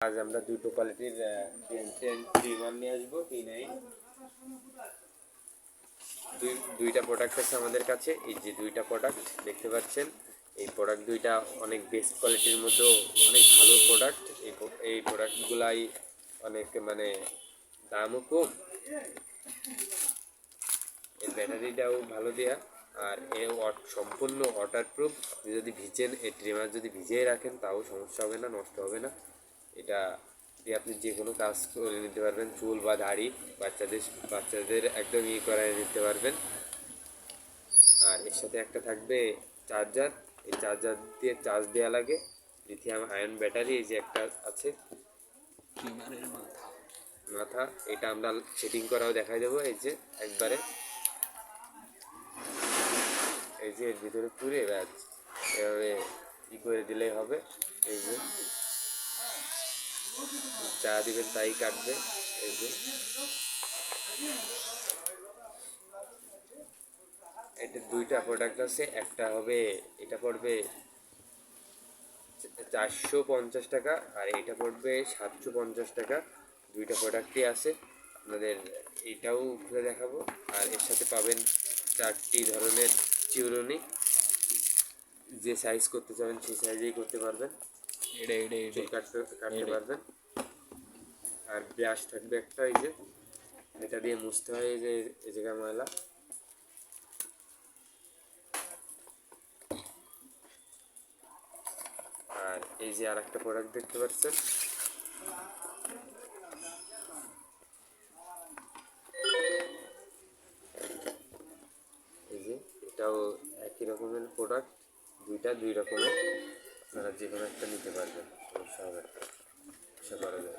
আজ আমরা দুটো কোয়ালিটির ট্রিমার নিয়ে আসবো। দুইটা প্রোডাক্ট আছে আমাদের কাছে। এই যে দুইটা প্রোডাক্ট দেখতে পাচ্ছেন, এই প্রোডাক্ট দুইটা অনেক বেস্ট কোয়ালিটির মধ্যেও অনেক ভালো প্রোডাক্ট। এই প্রোডাক্টগুলাই অনেক মানে দামও কম, এর ব্যাটারিটাও ভালো দেয়া, আর এ সম্পূর্ণ ওয়াটারপ্রুফ। যদি ভিজেন, এই ট্রিমার যদি ভিজিয়ে রাখেন তাও সমস্যা হবে না, নষ্ট হবে না। এটা দিয়ে আপনি যে কোনো কাজ করে নিতে পারবেন, চুল বা দাড়ি বাচ্চাদের একদম করায় নিতে পারবেন। আর এর সাথে একটা থাকবে চার্জার। এই চার্জার দিয়ে চার্জ দেওয়া লাগে, লিথিয়াম আয়ন ব্যাটারি। এই যে একটা আছে মাথা, এটা আমরা সেটিং করাও দেখাই দেবো। এই যে একবারে এই যে এর ভিতরে পুরে ব্যাস এভাবে করে দিলেই হবে। এই যে যা দিবেন তাই কাটবে। এই যে এটা দুইটা প্রোডাক্ট আছে, একটা হবে এটা পড়বে 450 টাকা, আর এটা পড়বে 750 টাকা। দুইটা প্রোডাক্টই আছে, আপনাদের এইটাও খুলে দেখাবো। আর এর সাথে পাবেন 4টি ধরনের চিরুনি, যে সাইজ করতে চাবেন সেই সাইজেই করতে পারবেন, চুল কাটতে পারবেন। আর ব্রাশ থাকবে একটা, এই যে এটা দিয়ে মুছতে হয় এই যে এই জায়গায় ময়লা। আর এই যে আর একটা প্রোডাক্ট দেখতে পাচ্ছেন, এই যে এটাও একই রকমের প্রোডাক্ট, দুই রকমের। আপনারা যে কোনো একটা নিতে পারবেন, সমস্যা হবে না, আশা করা যায়।